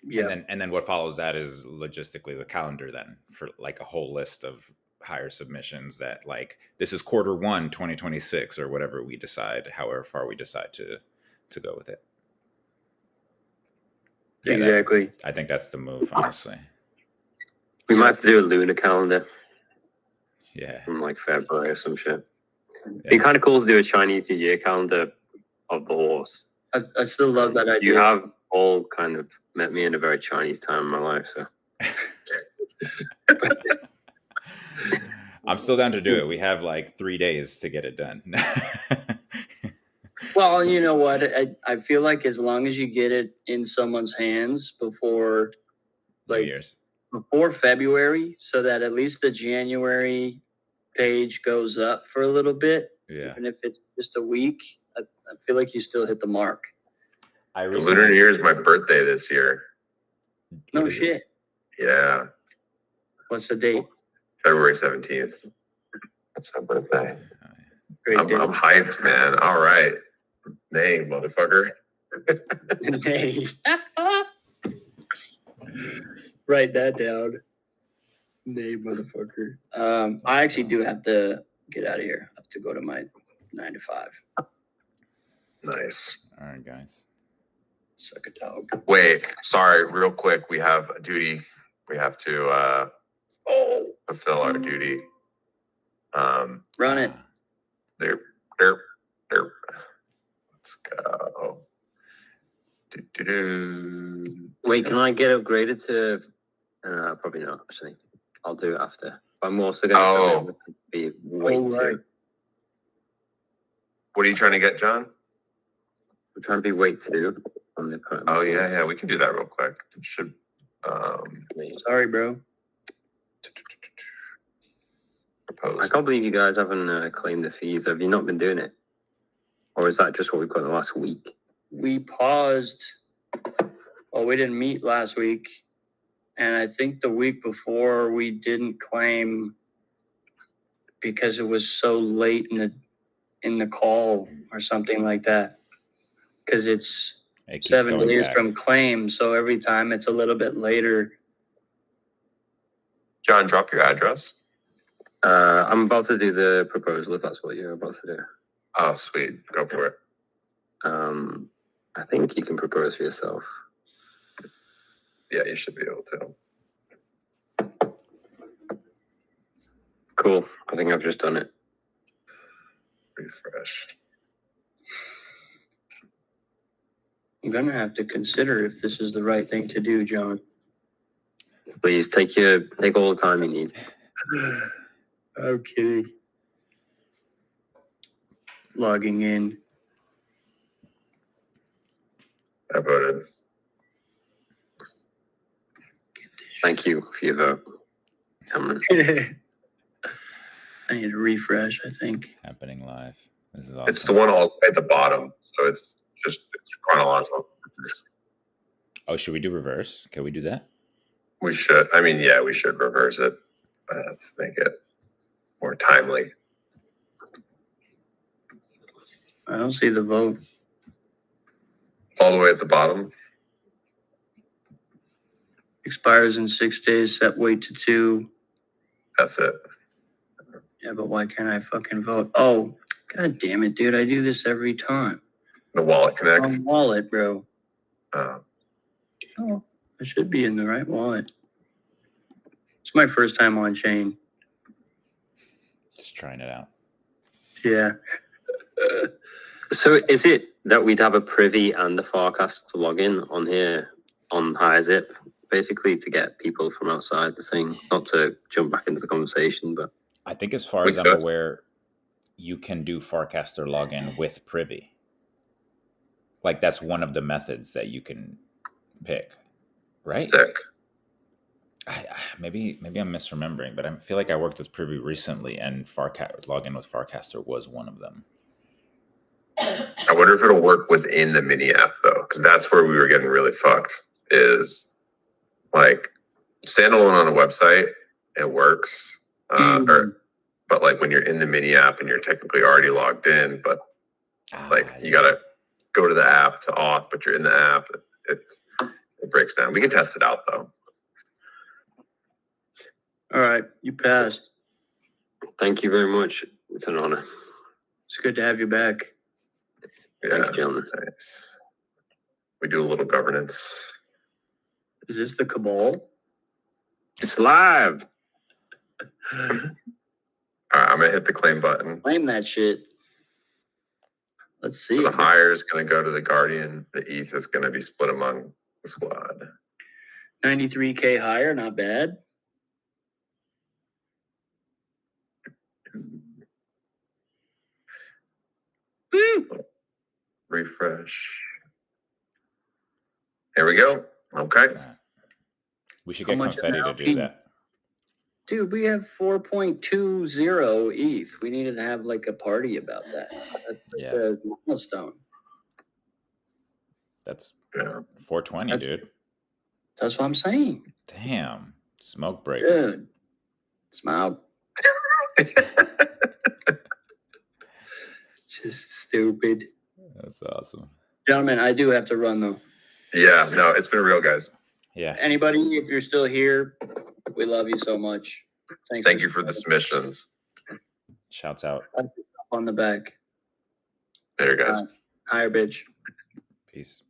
Yeah. And then what follows that is logistically the calendar then for a whole list of higher submissions that this is Q1 2026 or whatever we decide, however far we decide to go with it. Yeah, exactly. I think that's the move, honestly. We might have to do a lunar calendar. Yeah. From February or some shit. Yeah. It'd be kind of cool to do a Chinese New Year calendar of the horse. I still love that idea. You have all kind of met me in a very Chinese time in my life, so. I'm still down to do it. We have 3 days to get it done. Well, you know what? I feel like as long as you get it in someone's hands before New Year's, before February, so that at least the January page goes up for a little bit, Yeah. even if it's just a week, I feel like you still hit the mark. I The Lunar New recently. Year is my birthday this year. No What is it? shit. Yeah, What's the date? February 17th. That's my birthday. Great I'm hyped, man. All right. Nay, motherfucker. Hey. Write that down. Nay, motherfucker. I actually do have to get out of here. I have to go to my 9 to 5. Nice. All right, guys. Suck a dog. Wait, sorry, real quick. We have a duty. We have to fulfill our duty. Run it. Derp. Let's go. Do-do-do. Wait, can I get upgraded to? Probably not. Actually, I'll do it after. But I'm also going to be weight right. 2. What are you trying to get, John? I'm trying to be weight 2 on the current. Oh yeah, we can do that real quick. It should. Sorry, bro. Propose. I can't believe you guys haven't claimed the fees. Have you not been doing it, or is that just what we've got in the last week? We paused. Well, we didn't meet last week. And I think the week before we didn't claim because it was so late in the call or something like that. Because it's It keeps 7 going days back. from claim, so every time it's a little bit later. John, drop your address. I'm about to do the proposal. If that's what you're about to do. Oh, sweet. Go for it. I think you can propose for yourself. Yeah, you should be able to. Cool. I think I've just done it. Refresh. I'm gonna have to consider if this is the right thing to do, John. Please take all the time you need. I'm kidding. Logging in. I voted. Thank you for your vote. I need to refresh, I think. Happening live. This is awesome. It's the one all at the bottom, so it's chronological. Oh, should we do reverse? Can we do that? We should. I mean, yeah, we should reverse it to make it more timely. I don't see the vote. All the way at the bottom. Expires in 6 days, set weight to 2. That's it. Yeah, but why can't I fucking vote? Oh, god damn it, dude. I do this every time. The wallet connect. Wallet, bro. Oh, I should be in the right wallet. It's my first time on chain. Just trying it out. Yeah. So is it that we'd have a privy and a Farcast login on here on HIGHER.ZIP, basically to get people from outside the thing? Not to jump back into the conversation, but I think as far We as I'm could. aware, you can do Farcaster login with Privy. Like that's one of the methods that you can pick, right? sick. Maybe I'm misremembering, but I feel like I worked with Privy recently, and login with Farcaster was one of them. I wonder if it'll work within the mini app though, because that's where we were getting really fucked. Is like standalone on a website, it works, but like when you're in the mini app and you're technically already logged in, but like you gotta go to the app to auth, but you're in the app. It breaks down. We can test it out though. All right. You passed. thank you very much. It's an honor. It's good to have you back. Yeah, Thank you, gentlemen. nice. We do a little governance. Is this the cabal? It's live. All right, I'm gonna hit the claim button. Claim that shit. Let's see. So the hire is gonna go to the Guardian. The ETH is gonna be split among the squad. 93K higher, not bad. Refresh. Here we go. Okay. We should How get much confetti is to an do LP? that. Dude, we have 4.20 ETH. We needed to have like a party about that. That's like Yeah. a milestone. That's Yeah. 420, dude. That's what I'm saying. Damn. Smoke break. Dude. Smile. Just stupid. That's awesome. Gentlemen, I do have to run though. Yeah, no, it's been real, guys. Yeah. Anybody, if you're still here, we love you so much. Thanks. Thank you for the submissions. Shouts out. On the back. There, guys. Higher bitch. Peace.